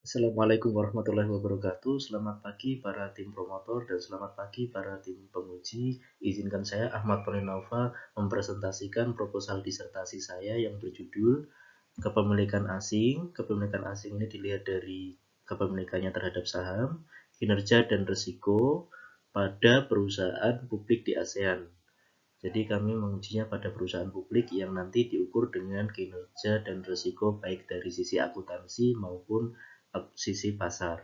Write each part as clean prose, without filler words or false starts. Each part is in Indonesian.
Assalamualaikum warahmatullahi wabarakatuh. Selamat pagi para tim promotor dan selamat pagi para tim penguji. Izinkan saya Ahmad Pranova mempresentasikan proposal disertasi saya yang berjudul Kepemilikan Asing. Kepemilikan asing ini dilihat dari kepemilikannya terhadap saham, kinerja dan risiko pada perusahaan publik di ASEAN. Jadi kami mengujinya pada perusahaan publik yang nanti diukur dengan kinerja dan risiko baik dari sisi akuntansi maupun sisi pasar.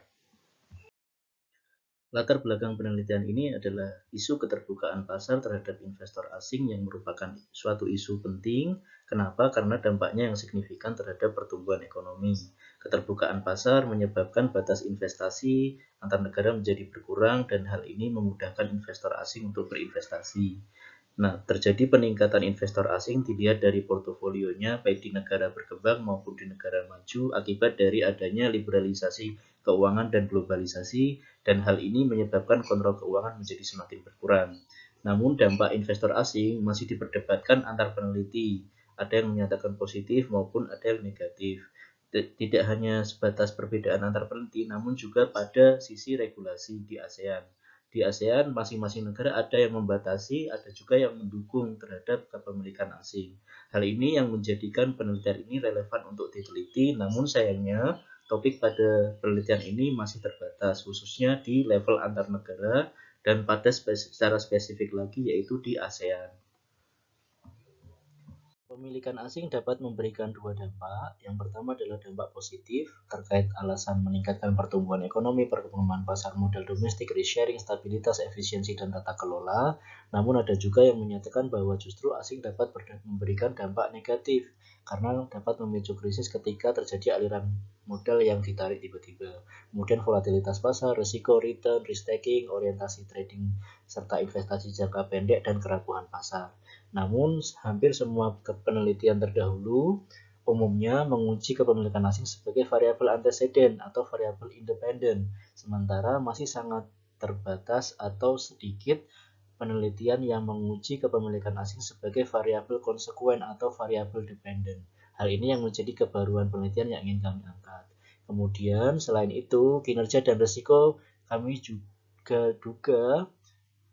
Latar belakang penelitian ini adalah isu keterbukaan pasar terhadap investor asing yang merupakan suatu isu penting. Kenapa? Karena dampaknya yang signifikan terhadap pertumbuhan ekonomi. Keterbukaan pasar menyebabkan batas investasi antar negara menjadi berkurang dan hal ini memudahkan investor asing untuk berinvestasi. Nah, terjadi peningkatan investor asing dilihat dari portofolionya baik di negara berkembang maupun di negara maju akibat dari adanya liberalisasi keuangan dan globalisasi, dan hal ini menyebabkan kontrol keuangan menjadi semakin berkurang. Namun dampak investor asing masih diperdebatkan antar peneliti. Ada yang menyatakan positif maupun ada yang negatif. Tidak hanya sebatas perbedaan antar peneliti, namun juga pada sisi regulasi di ASEAN. Di ASEAN, masing-masing negara ada yang membatasi, ada juga yang mendukung terhadap kepemilikan asing. Hal ini yang menjadikan penelitian ini relevan untuk diteliti, namun sayangnya topik pada penelitian ini masih terbatas, khususnya di level antar negara dan pada secara spesifik lagi yaitu di ASEAN. Pemilikan asing dapat memberikan dua dampak. Yang pertama adalah dampak positif terkait alasan meningkatkan pertumbuhan ekonomi, perkembangan pasar modal domestik, risk sharing, stabilitas, efisiensi, dan tata kelola. Namun ada juga yang menyatakan bahwa justru asing dapat memberikan dampak negatif karena dapat memicu krisis ketika terjadi aliran modal yang ditarik tiba-tiba. Kemudian volatilitas pasar, risiko return, risk taking, orientasi trading, serta investasi jangka pendek dan kerapuhan pasar. Namun, hampir semua penelitian terdahulu umumnya menguji kepemilikan asing sebagai variabel anteseden atau variabel independen, sementara masih sangat terbatas atau sedikit penelitian yang menguji kepemilikan asing sebagai variabel konsekuen atau variabel dependen. Hal ini yang menjadi kebaruan penelitian yang ingin kami angkat. Kemudian, selain itu, kinerja dan risiko kami juga duga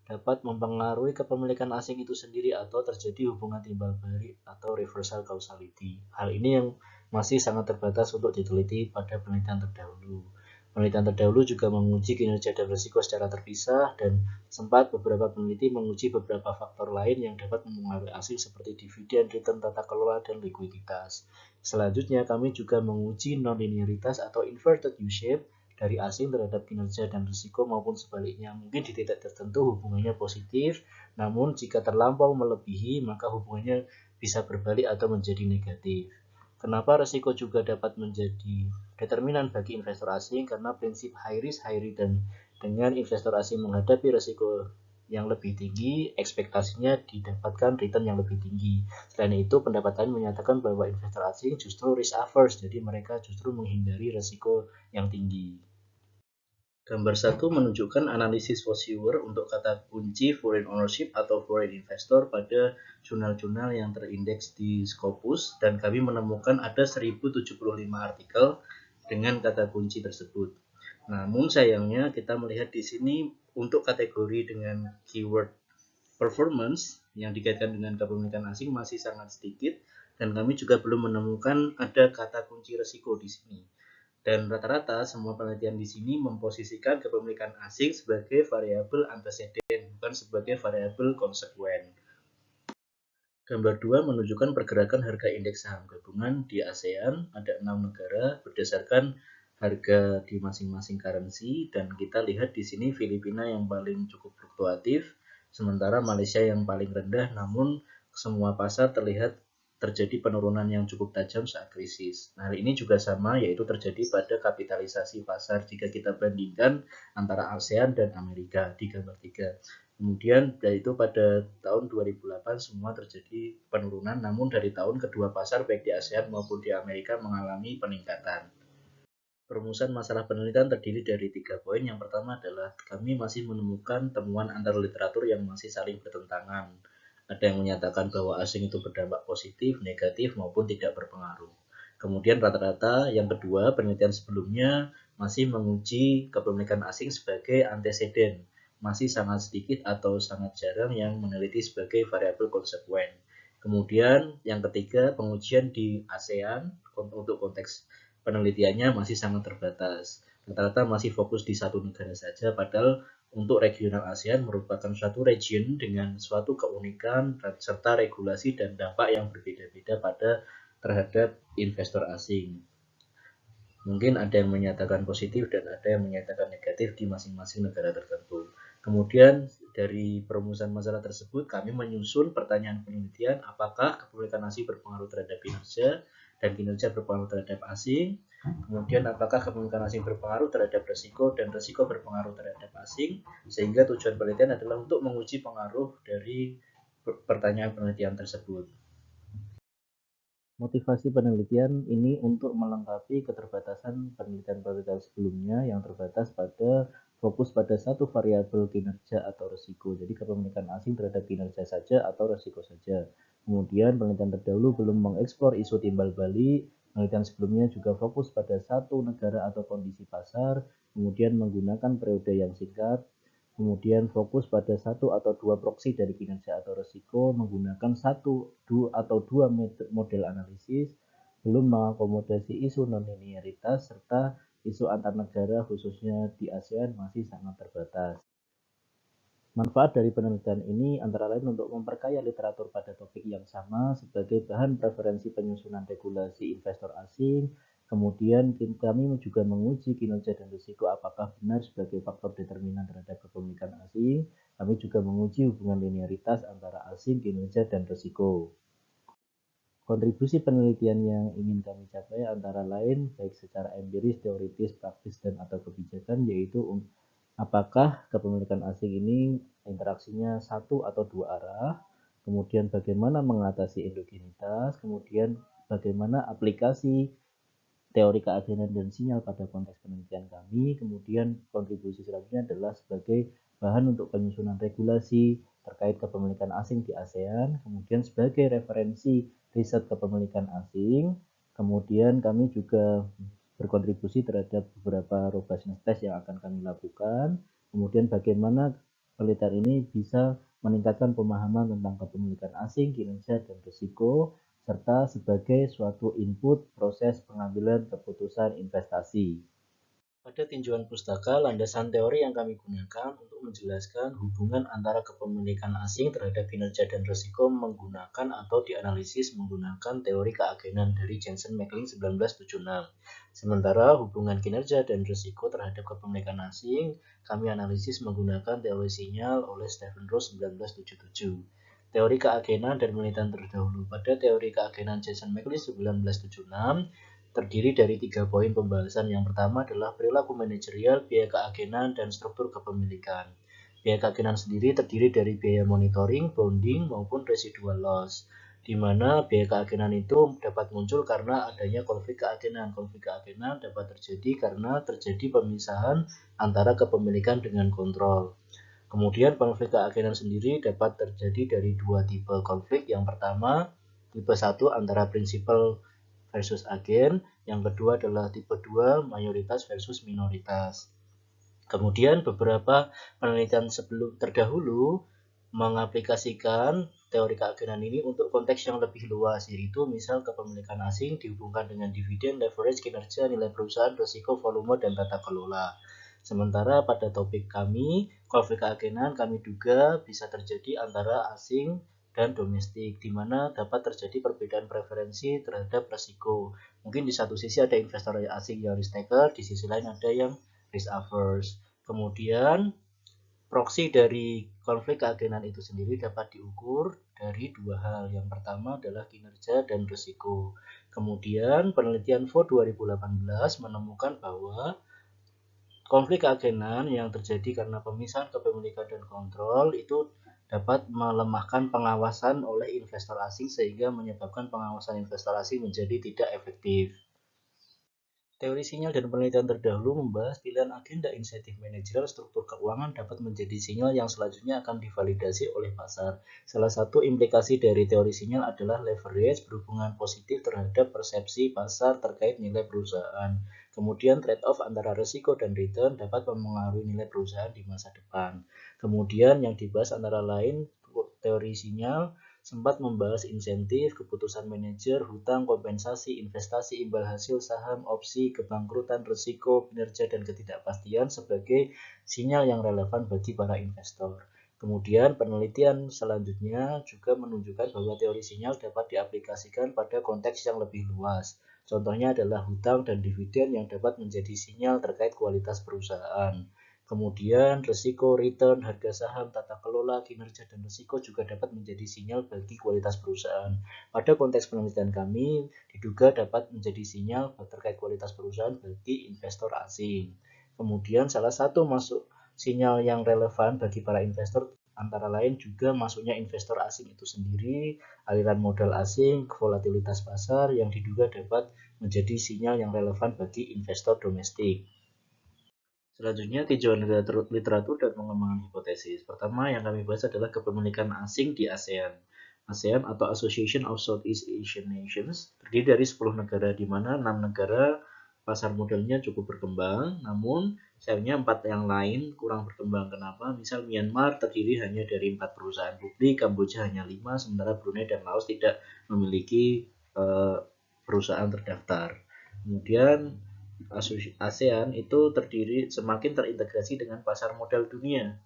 dapat mempengaruhi kepemilikan asing itu sendiri atau terjadi hubungan timbal balik atau reversal causality. Hal ini yang masih sangat terbatas untuk diteliti pada penelitian terdahulu. Penelitian terdahulu juga menguji kinerja dan risiko secara terpisah dan sempat beberapa peneliti menguji beberapa faktor lain yang dapat mempengaruhi asing seperti dividen, return, tata kelola, dan likuiditas. Selanjutnya kami juga menguji non-linearitas atau inverted U-shape dari asing terhadap kinerja dan risiko maupun sebaliknya. Mungkin di titik tertentu hubungannya positif, namun jika terlampau melebihi maka hubungannya bisa berbalik atau menjadi negatif. Kenapa risiko juga dapat menjadi determinan bagi investor asing? Karena prinsip high risk, high return. Dengan investor asing menghadapi risiko yang lebih tinggi, ekspektasinya didapatkan return yang lebih tinggi. Selain itu, pendapat lain menyatakan bahwa investor asing justru risk averse, jadi mereka justru menghindari risiko yang tinggi. Gambar 1 menunjukkan analisis Fossewer untuk kata kunci foreign ownership atau foreign investor pada jurnal-jurnal yang terindeks di Scopus, dan kami menemukan ada 1075 artikel dengan kata kunci tersebut. Namun sayangnya kita melihat di sini untuk kategori dengan keyword performance yang dikaitkan dengan kepemilikan asing masih sangat sedikit, dan kami juga belum menemukan ada kata kunci risiko di sini. Dan rata-rata semua penelitian di sini memposisikan kepemilikan asing sebagai variabel anteseden, bukan sebagai variabel konsekuen. Gambar 2 menunjukkan pergerakan harga indeks saham gabungan di ASEAN. Ada 6 negara berdasarkan harga di masing-masing currency, dan kita lihat di sini Filipina yang paling cukup fluktuatif, sementara Malaysia yang paling rendah, namun semua pasar terlihat terjadi penurunan yang cukup tajam saat krisis. Nah, hal ini juga sama, yaitu terjadi pada kapitalisasi pasar jika kita bandingkan antara ASEAN dan Amerika di gambar 3. Kemudian yaitu pada tahun 2008 semua terjadi penurunan, namun dari tahun kedua pasar baik di ASEAN maupun di Amerika mengalami peningkatan. Perumusan masalah penelitian terdiri dari 3 poin. Yang pertama adalah kami masih menemukan temuan antar literatur yang masih saling bertentangan. Ada yang menyatakan bahwa asing itu berdampak positif, negatif, maupun tidak berpengaruh. Kemudian rata-rata yang kedua, penelitian sebelumnya masih menguji kepemilikan asing sebagai anteseden. Masih sangat sedikit atau sangat jarang yang meneliti sebagai variabel konsekuen. Kemudian yang ketiga, pengujian di ASEAN untuk konteks penelitiannya masih sangat terbatas. Rata-rata masih fokus di satu negara saja, padahal untuk regional ASEAN merupakan suatu region dengan suatu keunikan serta regulasi dan dampak yang berbeda-beda terhadap investor asing. Mungkin ada yang menyatakan positif dan ada yang menyatakan negatif di masing-masing negara tertentu. Kemudian dari perumusan masalah tersebut kami menyusun pertanyaan penelitian apakah kepemilikan asing berpengaruh terhadap kinerja dan kinerja berpengaruh terhadap asing. Kemudian apakah kepemilikan asing berpengaruh terhadap resiko dan resiko berpengaruh terhadap asing, sehingga tujuan penelitian adalah untuk menguji pengaruh dari pertanyaan penelitian tersebut. Motivasi penelitian ini untuk melengkapi keterbatasan penelitian-penelitian sebelumnya yang terbatas fokus pada satu variabel kinerja atau risiko. Jadi kepemilikan asing terhadap kinerja saja atau risiko saja. Kemudian penelitian terdahulu belum mengeksplor isu timbal balik. Penelitian sebelumnya juga fokus pada satu negara atau kondisi pasar. Kemudian menggunakan periode yang singkat. Kemudian fokus pada satu atau dua proksi dari kinerja atau risiko menggunakan atau dua model analisis, belum mengakomodasi isu non-linearitas serta isu antar negara khususnya di ASEAN masih sangat terbatas. Manfaat dari penelitian ini antara lain untuk memperkaya literatur pada topik yang sama sebagai bahan preferensi penyusunan regulasi investor asing. Kemudian kami juga menguji kinerja dan risiko apakah benar sebagai faktor determinan terhadap kepemilikan asing. Kami juga menguji hubungan linearitas antara asing, kinerja, dan risiko. Kontribusi penelitian yang ingin kami capai antara lain baik secara empiris, teoritis, praktis, dan atau kebijakan, yaitu apakah kepemilikan asing ini interaksinya satu atau dua arah, kemudian bagaimana mengatasi endogenitas, kemudian bagaimana aplikasi teori keagenan dan sinyal pada konteks penelitian kami, kemudian kontribusi selanjutnya adalah sebagai bahan untuk penyusunan regulasi terkait kepemilikan asing di ASEAN, kemudian sebagai referensi riset kepemilikan asing, kemudian kami juga berkontribusi terhadap beberapa robustness test yang akan kami lakukan, kemudian bagaimana penelitian ini bisa meningkatkan pemahaman tentang kepemilikan asing, kinerja, dan risiko, serta sebagai suatu input proses pengambilan keputusan investasi. Pada tinjauan pustaka, landasan teori yang kami gunakan untuk menjelaskan hubungan antara kepemilikan asing terhadap kinerja dan risiko menggunakan atau dianalisis menggunakan teori keagenan dari Jensen Mackling 1976. Sementara hubungan kinerja dan risiko terhadap kepemilikan asing kami analisis menggunakan teori sinyal oleh Stephen Rose 1977. Teori keagenan dan penelitian terdahulu. Pada teori keagenan Jensen Mackling 1976 terdiri dari 3 poin pembahasan. Yang pertama adalah perilaku manajerial, biaya keagenan, dan struktur kepemilikan. Biaya keagenan sendiri terdiri dari biaya monitoring, bonding, maupun residual loss, di mana biaya keagenan itu dapat muncul karena adanya konflik keagenan. Konflik keagenan dapat terjadi karena terjadi pemisahan antara kepemilikan dengan kontrol. Kemudian konflik keagenan sendiri dapat terjadi dari dua tipe konflik. Yang pertama, tipe 1 antara prinsipal versus agen, yang kedua adalah tipe 2 mayoritas versus minoritas. Kemudian beberapa penelitian sebelum terdahulu mengaplikasikan teori keagenan ini untuk konteks yang lebih luas, yaitu misal kepemilikan asing dihubungkan dengan dividen, leverage, kinerja, nilai perusahaan, risiko, volume, dan tata kelola. Sementara pada topik kami, konflik keagenan kami duga bisa terjadi antara asing dan domestik, di mana dapat terjadi perbedaan preferensi terhadap risiko. Mungkin di satu sisi ada investor asing yang risk taker, di sisi lain ada yang risk averse. Kemudian proksi dari konflik keagenan itu sendiri dapat diukur dari dua hal. Yang pertama adalah kinerja dan risiko. Kemudian penelitian FO 2018 menemukan bahwa konflik keagenan yang terjadi karena pemisahan kepemilikan dan kontrol itu dapat melemahkan pengawasan oleh investor asing sehingga menyebabkan pengawasan investor asing menjadi tidak efektif. Teori sinyal dan penelitian terdahulu membahas pilihan agenda insentif manajerial struktur keuangan dapat menjadi sinyal yang selanjutnya akan divalidasi oleh pasar. Salah satu implikasi dari teori sinyal adalah leverage berhubungan positif terhadap persepsi pasar terkait nilai perusahaan. Kemudian trade-off antara risiko dan return dapat mempengaruhi nilai perusahaan di masa depan. Kemudian yang dibahas antara lain teori sinyal sempat membahas insentif, keputusan manajer, hutang, kompensasi, investasi, imbal hasil saham, opsi, kebangkrutan, risiko, kinerja, dan ketidakpastian sebagai sinyal yang relevan bagi para investor. Kemudian penelitian selanjutnya juga menunjukkan bahwa teori sinyal dapat diaplikasikan pada konteks yang lebih luas. Contohnya adalah hutang dan dividen yang dapat menjadi sinyal terkait kualitas perusahaan. Kemudian risiko, return, harga saham, tata kelola, kinerja, dan risiko juga dapat menjadi sinyal bagi kualitas perusahaan. Pada konteks penelitian kami, diduga dapat menjadi sinyal terkait kualitas perusahaan bagi investor asing. Kemudian salah satu masuk sinyal yang relevan bagi para investor antara lain juga masuknya investor asing itu sendiri, aliran modal asing, volatilitas pasar yang diduga dapat menjadi sinyal yang relevan bagi investor domestik. Selanjutnya, tinjauan literatur dan pengembangan hipotesis. Pertama yang kami bahas adalah kepemilikan asing di ASEAN. ASEAN atau Association of Southeast Asian Nations terdiri dari 10 negara, di mana 6 negara pasar modalnya cukup berkembang, namun sayangnya 4 yang lain kurang berkembang. Kenapa? Misal Myanmar terdiri hanya dari 4 perusahaan publik, Kamboja hanya 5, sementara Brunei dan Laos tidak memiliki perusahaan terdaftar. Kemudian ASEAN itu terdiri semakin terintegrasi dengan pasar modal dunia,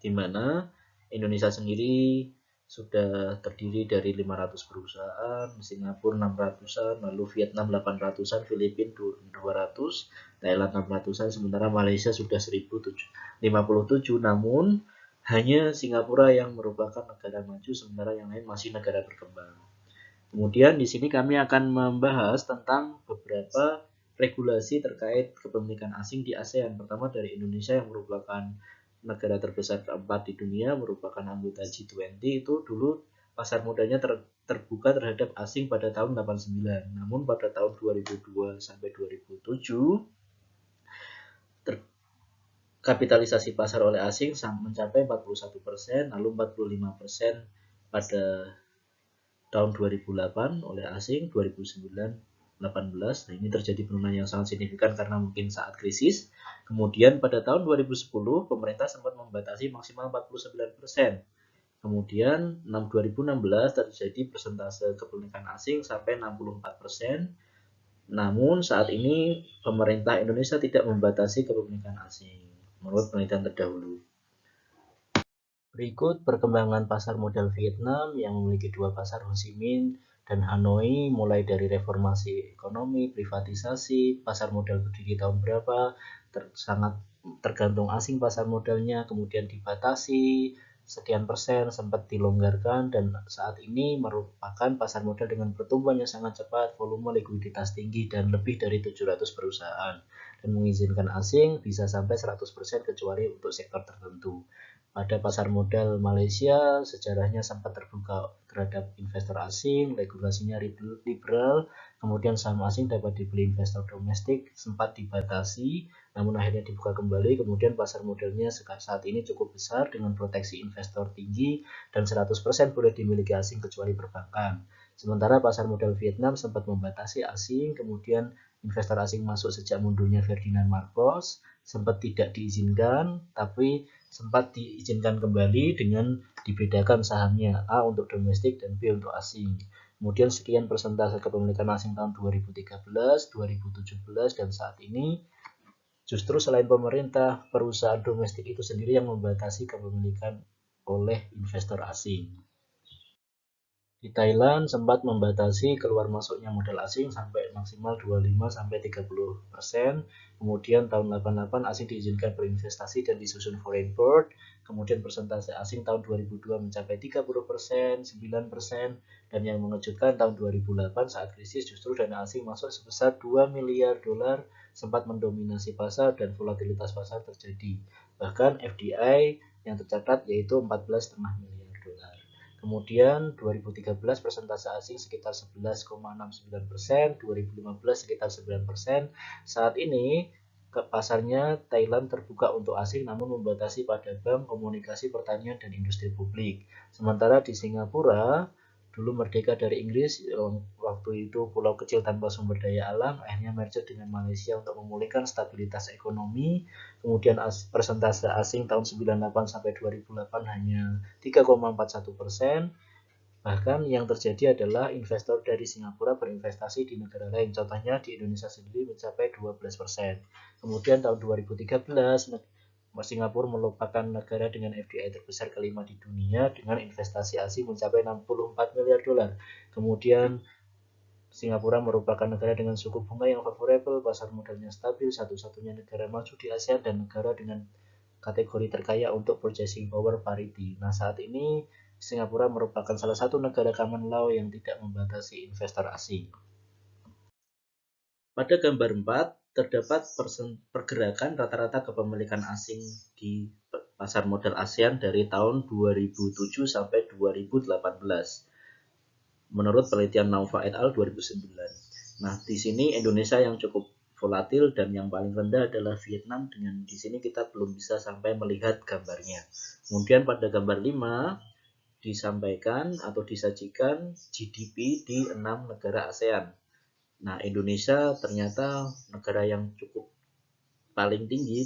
di mana Indonesia sendiri sudah terdiri dari 500 perusahaan, Singapura 600-an, lalu Vietnam 800-an, Filipina 200, Thailand 600-an, sementara Malaysia sudah 1057. Namun hanya Singapura yang merupakan negara maju, sementara yang lain masih negara berkembang. Kemudian di sini kami akan membahas tentang beberapa regulasi terkait kepemilikan asing di ASEAN. Pertama dari Indonesia yang merupakan negara terbesar keempat di dunia, merupakan anggota G20, itu dulu pasar modalnya terbuka terhadap asing pada tahun 89. Namun pada tahun 2002 sampai 2007 kapitalisasi pasar oleh asing mencapai 41%, lalu 45% pada tahun 2008 oleh asing, 2009 18. Nah, ini terjadi penurunan yang sangat signifikan karena mungkin saat krisis. Kemudian pada tahun 2010 pemerintah sempat membatasi maksimal 49%. Kemudian 2016 terjadi persentase kepemilikan asing sampai 64%. Namun saat ini pemerintah Indonesia tidak membatasi kepemilikan asing menurut penelitian terdahulu. Berikut perkembangan pasar modal Vietnam yang memiliki dua pasar, Ho Chi Minh dan Hanoi, mulai dari reformasi ekonomi, privatisasi, pasar modal berdiri tahun berapa, sangat tergantung asing pasar modalnya, kemudian dibatasi, sekian persen sempat dilonggarkan, dan saat ini merupakan pasar modal dengan pertumbuhan yang sangat cepat, volume likuiditas tinggi, dan lebih dari 700 perusahaan, dan mengizinkan asing bisa sampai 100% kecuali untuk sektor tertentu. Pada pasar modal Malaysia, sejarahnya sempat terbuka terhadap investor asing, regulasinya liberal, kemudian saham asing dapat dibeli investor domestik, sempat dibatasi, namun akhirnya dibuka kembali. Kemudian pasar modalnya saat ini cukup besar dengan proteksi investor tinggi dan 100% boleh dimiliki asing kecuali perbankan. Sementara pasar modal Vietnam sempat membatasi asing, kemudian investor asing masuk sejak mundurnya Ferdinand Marcos, sempat tidak diizinkan, tapi sempat diizinkan kembali dengan dibedakan sahamnya A untuk domestik dan B untuk asing. Kemudian sekian persentase kepemilikan asing tahun 2013, 2017, dan saat ini justru selain pemerintah, perusahaan domestik itu sendiri yang membatasi kepemilikan oleh investor asing. Di Thailand sempat membatasi keluar masuknya modal asing sampai maksimal 25-30%. Kemudian tahun 88 asing diizinkan berinvestasi dan disusun foreign board. Kemudian persentase asing tahun 2002 mencapai 30%, 9%, dan yang mengejutkan tahun 2008 saat krisis justru dana asing masuk sebesar 2 miliar dolar, sempat mendominasi pasar dan volatilitas pasar terjadi. Bahkan FDI yang tercatat yaitu 14,5 miliar dolar. Kemudian 2013 persentase asing sekitar 11,69%, 2015 sekitar 9%. Saat ini ke pasarnya Thailand terbuka untuk asing namun membatasi pada bank, komunikasi, pertanian, dan industri publik. Sementara di Singapura dulu merdeka dari Inggris, waktu itu pulau kecil tanpa sumber daya alam, akhirnya merger dengan Malaysia untuk memulihkan stabilitas ekonomi. Kemudian persentase asing tahun 98 sampai 2008 hanya 3,41%. Bahkan yang terjadi adalah investor dari Singapura berinvestasi di negara lain. Contohnya di Indonesia sendiri mencapai 12%. Kemudian tahun 2013 Singapura merupakan negara dengan FDI terbesar kelima di dunia dengan investasi asing mencapai 64 miliar dolar. Kemudian Singapura merupakan negara dengan suku bunga yang favorable, pasar modalnya stabil, satu-satunya negara maju di ASEAN dan negara dengan kategori terkaya untuk purchasing power parity. Nah, saat ini Singapura merupakan salah satu negara common law yang tidak membatasi investor asing. Pada gambar 4, terdapat pergerakan rata-rata kepemilikan asing di pasar modal ASEAN dari tahun 2007 sampai 2018. Menurut penelitian Naufa et al. 2009. Nah, di sini Indonesia yang cukup volatil dan yang paling rendah adalah Vietnam, dengan di sini kita belum bisa sampai melihat gambarnya. Kemudian pada gambar 5 disampaikan atau disajikan GDP di 6 negara ASEAN. Nah, Indonesia ternyata negara yang cukup paling tinggi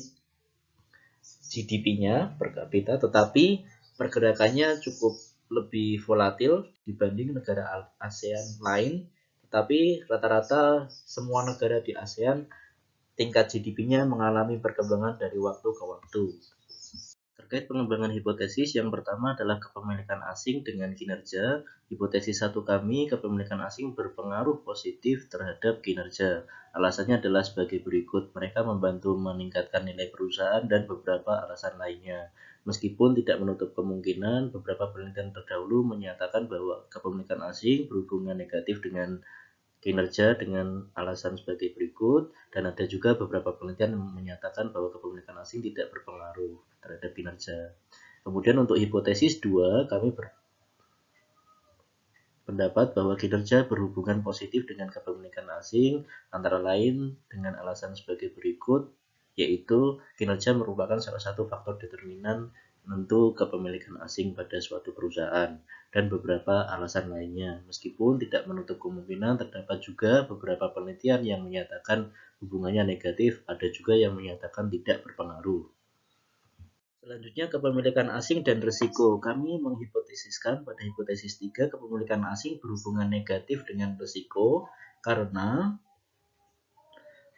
GDP-nya per kapita, tetapi pergerakannya cukup lebih volatil dibanding negara ASEAN lain. Tetapi rata-rata semua negara di ASEAN tingkat GDP-nya mengalami perkembangan dari waktu ke waktu. Terkait pengembangan hipotesis, yang pertama adalah kepemilikan asing dengan kinerja. Hipotesis 1 kami, kepemilikan asing berpengaruh positif terhadap kinerja. Alasannya adalah sebagai berikut: mereka membantu meningkatkan nilai perusahaan dan beberapa alasan lainnya. Meskipun tidak menutup kemungkinan, beberapa penelitian terdahulu menyatakan bahwa kepemilikan asing berhubungan negatif dengan kinerja dengan alasan sebagai berikut, dan ada juga beberapa penelitian yang menyatakan bahwa kepemilikan asing tidak berpengaruh terhadap kinerja. Kemudian untuk hipotesis 2, kami berpendapat bahwa kinerja berhubungan positif dengan kepemilikan asing, antara lain dengan alasan sebagai berikut, yaitu kinerja merupakan salah satu faktor determinan penentu kepemilikan asing pada suatu perusahaan, dan beberapa alasan lainnya. Meskipun tidak menutup kemungkinan, terdapat juga beberapa penelitian yang menyatakan hubungannya negatif, ada juga yang menyatakan tidak berpengaruh. Selanjutnya, kepemilikan asing dan risiko. Kami menghipotesiskan pada hipotesis 3, kepemilikan asing berhubungan negatif dengan risiko karena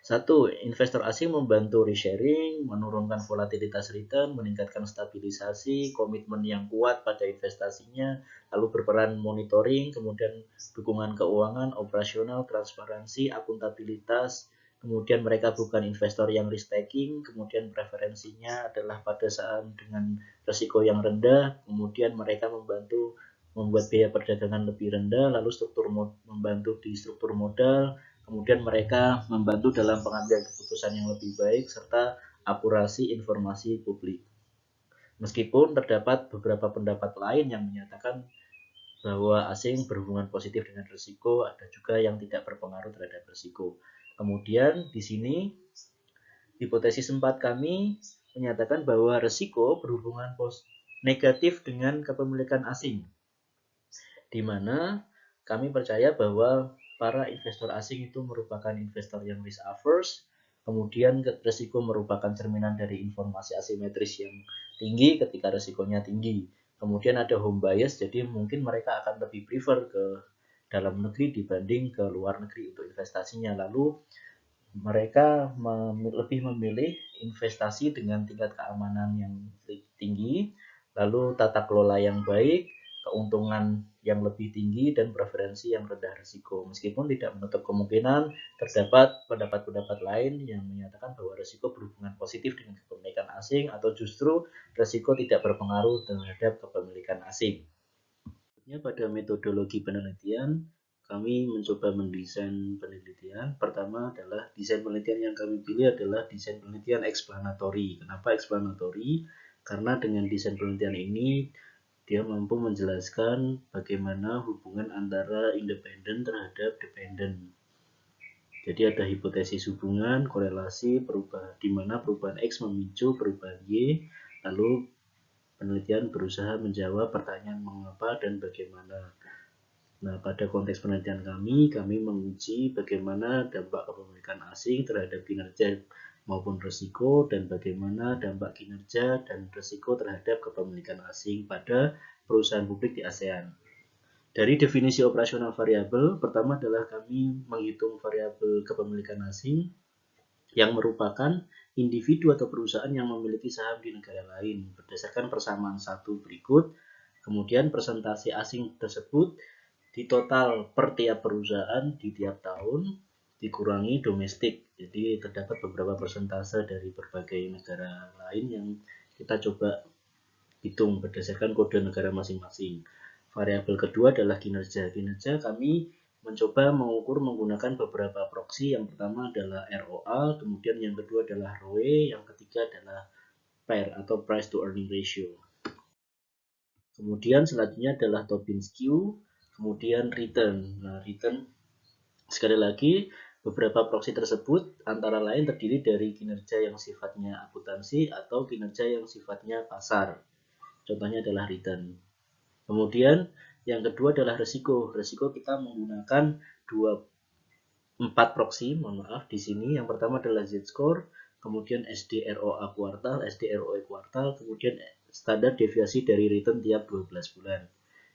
1. Investor asing membantu resharing, menurunkan volatilitas return, meningkatkan stabilisasi, komitmen yang kuat pada investasinya, lalu berperan monitoring, kemudian dukungan keuangan, operasional, transparansi, akuntabilitas, kemudian mereka bukan investor yang risk taking, kemudian preferensinya adalah pada saham dengan risiko yang rendah, kemudian mereka membantu membuat biaya perdagangan lebih rendah, lalu membantu di struktur modal, kemudian mereka membantu dalam pengambilan keputusan yang lebih baik, serta akurasi informasi publik. Meskipun terdapat beberapa pendapat lain yang menyatakan bahwa asing berhubungan positif dengan risiko, ada juga yang tidak berpengaruh terhadap risiko. Kemudian di sini hipotesis 4 kami menyatakan bahwa risiko berhubungan negatif dengan kepemilikan asing, di mana kami percaya bahwa para investor asing itu merupakan investor yang risk averse, kemudian risiko merupakan cerminan dari informasi asimetris yang tinggi ketika risikonya tinggi. Kemudian ada home bias, jadi mungkin mereka akan lebih prefer ke dalam negeri dibanding ke luar negeri untuk investasinya. Lalu mereka lebih memilih investasi dengan tingkat keamanan yang tinggi, lalu tata kelola yang baik, keuntungan yang lebih tinggi, dan preferensi yang rendah risiko. Meskipun tidak menutup kemungkinan terdapat pendapat-pendapat lain yang menyatakan bahwa risiko berhubungan positif dengan kepemilikan asing atau justru risiko tidak berpengaruh terhadap kepemilikan asing. Pada metodologi penelitian, kami mencoba mendesain penelitian. Pertama adalah desain penelitian yang kami pilih adalah desain penelitian explanatory. Kenapa explanatory? Karena dengan desain penelitian ini dia mampu menjelaskan bagaimana hubungan antara independen terhadap dependen. Jadi ada hipotesis hubungan, korelasi, perubahan, di mana perubahan X memicu perubahan Y, lalu penelitian berusaha menjawab pertanyaan mengapa dan bagaimana. Nah, pada konteks penelitian kami menguji bagaimana dampak kepemilikan asing terhadap kinerja maupun risiko, dan bagaimana dampak kinerja dan risiko terhadap kepemilikan asing pada perusahaan publik di ASEAN. Dari definisi operasional variabel, pertama adalah kami menghitung variabel kepemilikan asing yang merupakan individu atau perusahaan yang memiliki saham di negara lain berdasarkan persamaan satu berikut. Kemudian persentase asing tersebut di total per tiap perusahaan di tiap tahun dikurangi domestik. Jadi terdapat beberapa persentase dari berbagai negara lain yang kita coba hitung berdasarkan kode negara masing-masing. Variabel kedua adalah kinerja. Kinerja kami mencoba mengukur menggunakan beberapa proksi. Yang pertama adalah ROA, kemudian yang kedua adalah ROE, yang ketiga adalah PER atau Price to Earning Ratio. Kemudian selanjutnya adalah Tobin Skew, kemudian return. Nah, return sekali lagi beberapa proksi tersebut antara lain terdiri dari kinerja yang sifatnya akuntansi atau kinerja yang sifatnya pasar. Contohnya adalah return. Kemudian yang kedua adalah risiko. Risiko kita menggunakan 4 proksi, di sini. Yang pertama adalah Z-score, kemudian SDROA kuartal, SDROE kuartal, kemudian standar deviasi dari return tiap 12 bulan.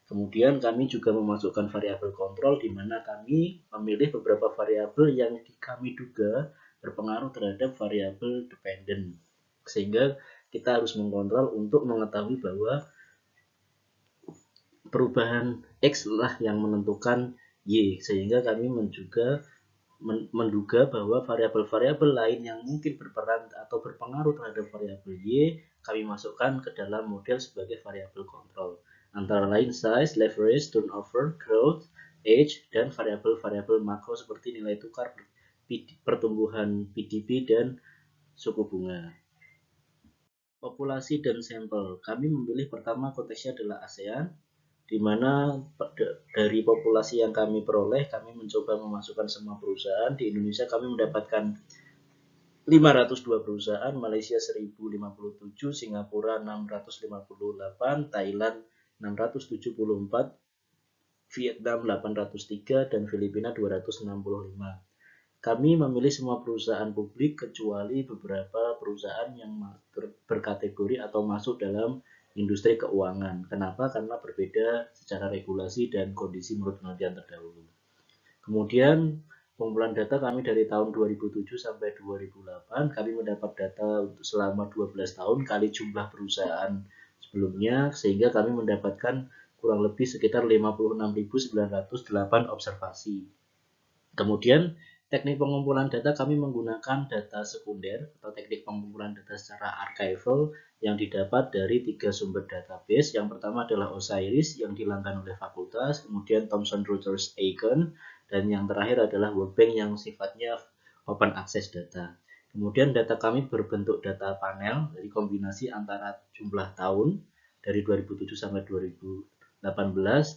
Kemudian kami juga memasukkan variabel kontrol, di mana kami memilih beberapa variabel yang kami duga berpengaruh terhadap variabel dependen. Sehingga kita harus mengontrol untuk mengetahui bahwa perubahan X lah yang menentukan Y. Sehingga kami juga menduga bahwa variabel-variabel lain yang mungkin berperan atau berpengaruh terhadap variabel Y kami masukkan ke dalam model sebagai variabel kontrol. Antara lain size, leverage, turnover, growth, age, dan variabel-variabel makro seperti nilai tukar, pertumbuhan PDB, dan suku bunga. Populasi dan sampel. Kami memilih pertama konteksnya adalah ASEAN, di mana dari populasi yang kami peroleh, kami mencoba memasukkan semua perusahaan. Di Indonesia kami mendapatkan 502 perusahaan, Malaysia 1057, Singapura 658, Thailand 674, Vietnam 803, dan Filipina 265. Kami memilih semua perusahaan publik kecuali beberapa perusahaan yang berkategori atau masuk dalam industri keuangan. Kenapa? Karena berbeda secara regulasi dan kondisi menurut penelitian terdahulu. Kemudian pengumpulan data kami dari tahun 2007 sampai 2008, kami mendapat data untuk selama 12 tahun kali jumlah perusahaan sebelumnya, sehingga kami mendapatkan kurang lebih sekitar 56.908 observasi. Kemudian teknik pengumpulan data kami menggunakan data sekunder atau teknik pengumpulan data secara archival yang didapat dari 3 sumber database. Yang pertama adalah Osiris yang dilanggan oleh fakultas, kemudian Thomson Reuters Aiken, dan yang terakhir adalah World Bank yang sifatnya open access data. Kemudian data kami berbentuk data panel dari kombinasi antara jumlah tahun dari 2007 sampai 2018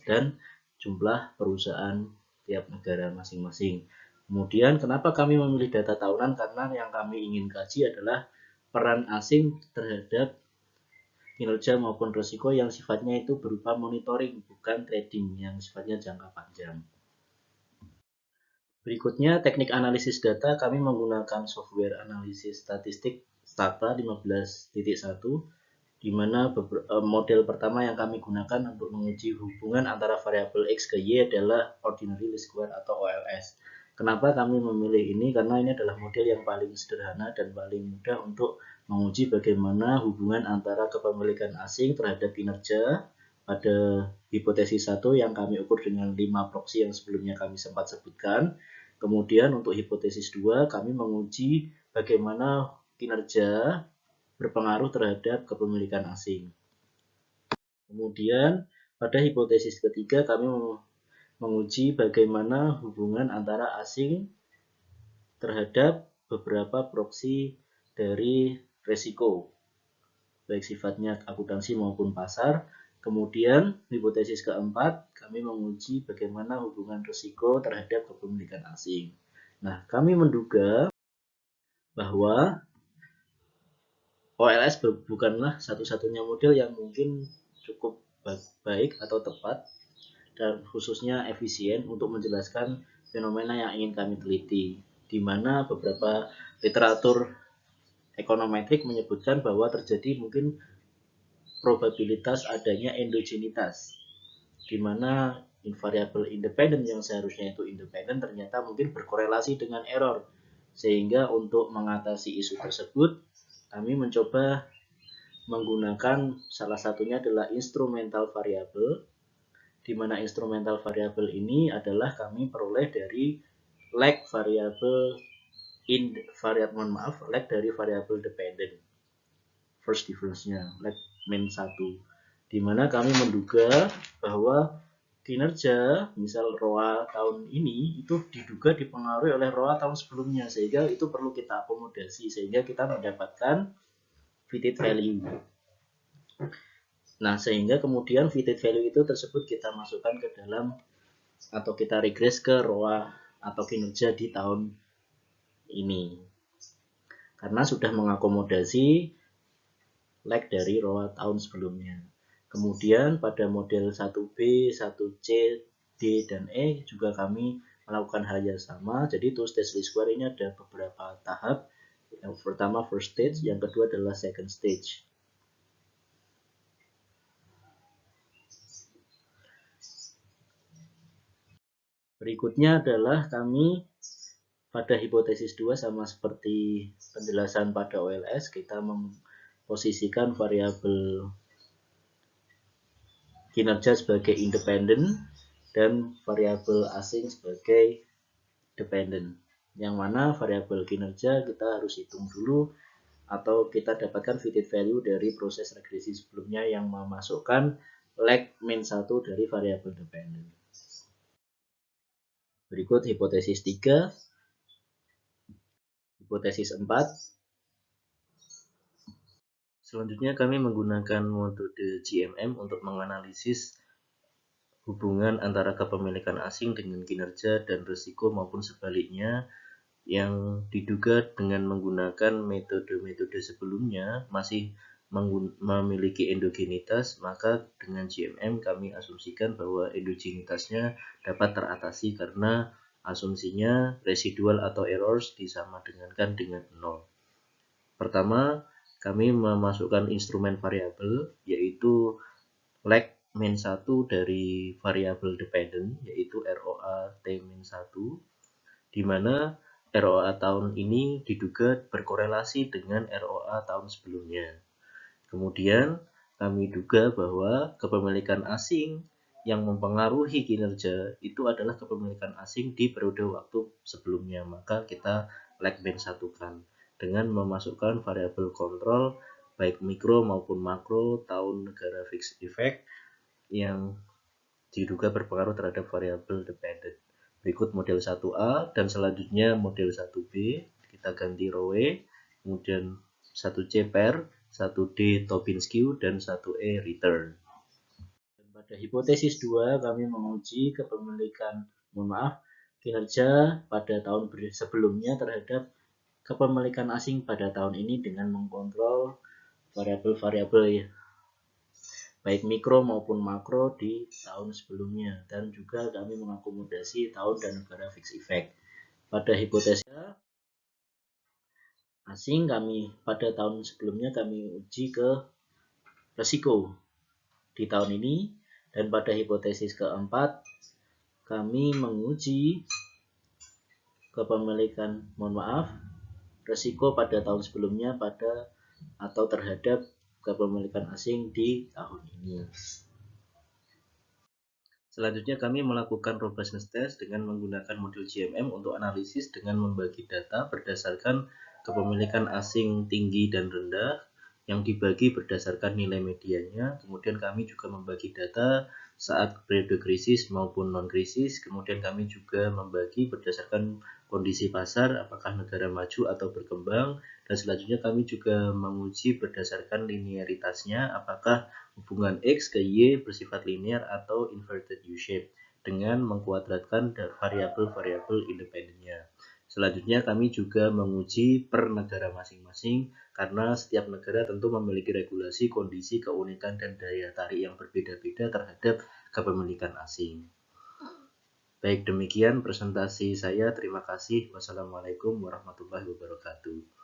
dan jumlah perusahaan tiap negara masing-masing. Kemudian kenapa kami memilih data tahunan? Karena yang kami ingin kaji adalah peran asing terhadap kinerja maupun risiko yang sifatnya itu berupa monitoring, bukan trading yang sifatnya jangka panjang. Berikutnya teknik analisis data, kami menggunakan software analisis statistik Stata 15.1, di mana model pertama yang kami gunakan untuk menguji hubungan antara variabel X ke Y adalah Ordinary Least Square atau OLS. Kenapa kami memilih ini? Karena ini adalah model yang paling sederhana dan paling mudah untuk menguji bagaimana hubungan antara kepemilikan asing terhadap kinerja pada hipotesis 1 yang kami ukur dengan 5 proksi yang sebelumnya kami sempat sebutkan. Kemudian untuk hipotesis 2 kami menguji bagaimana kinerja berpengaruh terhadap kepemilikan asing. Kemudian pada hipotesis ketiga kami menguji bagaimana hubungan antara asing terhadap beberapa proksi dari resiko, baik sifatnya akuntansi maupun pasar. Kemudian hipotesis keempat, kami menguji bagaimana hubungan risiko terhadap kepemilikan asing. Nah, kami menduga bahwa OLS bukanlah satu-satunya model yang mungkin cukup baik atau tepat dan khususnya efisien untuk menjelaskan fenomena yang ingin kami teliti, di mana beberapa literatur ekonometrik menyebutkan bahwa terjadi mungkin probabilitas adanya endogenitas, di mana invariabel independen yang seharusnya itu independen ternyata mungkin berkorelasi dengan error. Sehingga untuk mengatasi isu tersebut, kami mencoba menggunakan salah satunya adalah instrumental variable, di mana instrumental variable ini adalah kami peroleh dari lag variable lag dari variabel dependent first difference-nya, lag min 1, di mana kami menduga bahwa kinerja misal ROA tahun ini itu diduga dipengaruhi oleh ROA tahun sebelumnya, sehingga itu perlu kita akomodasi sehingga kita mendapatkan fitted value. Nah, sehingga kemudian fitted value itu tersebut kita masukkan ke dalam atau kita regress ke ROA atau kinerja di tahun ini. Karena sudah mengakomodasi lag dari ROA tahun sebelumnya. Kemudian pada model 1B, 1C, D, dan E juga kami melakukan hal yang sama. Jadi two stage least square ini ada beberapa tahap. Yang pertama first stage, yang kedua adalah second stage. Berikutnya adalah kami pada hipotesis 2 sama seperti penjelasan pada OLS, kita memposisikan variabel kinerja sebagai independen dan variabel asing sebagai dependent. Yang mana variabel kinerja kita harus hitung dulu atau kita dapatkan fitted value dari proses regresi sebelumnya yang memasukkan lag min 1 dari variabel dependent. Berikut hipotesis 3. Hipotesis 4. Selanjutnya kami menggunakan metode GMM untuk menganalisis hubungan antara kepemilikan asing dengan kinerja dan risiko maupun sebaliknya yang diduga dengan menggunakan metode-metode sebelumnya masih memiliki endogenitas, maka dengan GMM kami asumsikan bahwa endogenitasnya dapat teratasi karena asumsinya residual atau errors disamadengankan dengan 0. Pertama, kami memasukkan instrumen variabel yaitu lag min 1 dari variabel dependent yaitu ROA T min 1, di mana ROA tahun ini diduga berkorelasi dengan ROA tahun sebelumnya. Kemudian kami duga bahwa kepemilikan asing yang mempengaruhi kinerja itu adalah kepemilikan asing di periode waktu sebelumnya, maka kita lag min 1-kan dengan memasukkan variabel kontrol baik mikro maupun makro tahun negara fixed effect yang diduga berpengaruh terhadap variabel dependent. Berikut model 1A dan selanjutnya model 1B, kita ganti row, kemudian 1C pair, 1D Tobin skew, dan 1E return. Dan pada hipotesis 2 kami menguji kinerja pada tahun sebelumnya terhadap kepemilikan asing pada tahun ini dengan mengkontrol variabel-variabel baik mikro maupun makro di tahun sebelumnya, dan juga kami mengakomodasi tahun dan negara fixed effect. Pada hipotesis asing kami pada tahun sebelumnya kami uji ke risiko di tahun ini, dan pada hipotesis keempat kami menguji kepemilikan risiko pada tahun sebelumnya pada atau terhadap kepemilikan asing di tahun ini. Selanjutnya kami melakukan robustness test dengan menggunakan modul GMM untuk analisis dengan membagi data berdasarkan kepemilikan asing tinggi dan rendah yang dibagi berdasarkan nilai medianya. Kemudian kami juga membagi data saat periode krisis maupun non-krisis. Kemudian kami juga membagi berdasarkan kondisi pasar, apakah negara maju atau berkembang, dan selanjutnya kami juga menguji berdasarkan linearitasnya, apakah hubungan X ke Y bersifat linear atau inverted U-shape dengan mengkuadratkan variabel-variabel independennya. Selanjutnya kami juga menguji per negara masing-masing karena setiap negara tentu memiliki regulasi, kondisi, keunikan, dan daya tarik yang berbeda-beda terhadap kepemilikan asing. Baik, demikian presentasi saya. Terima kasih. Wassalamualaikum warahmatullahi wabarakatuh.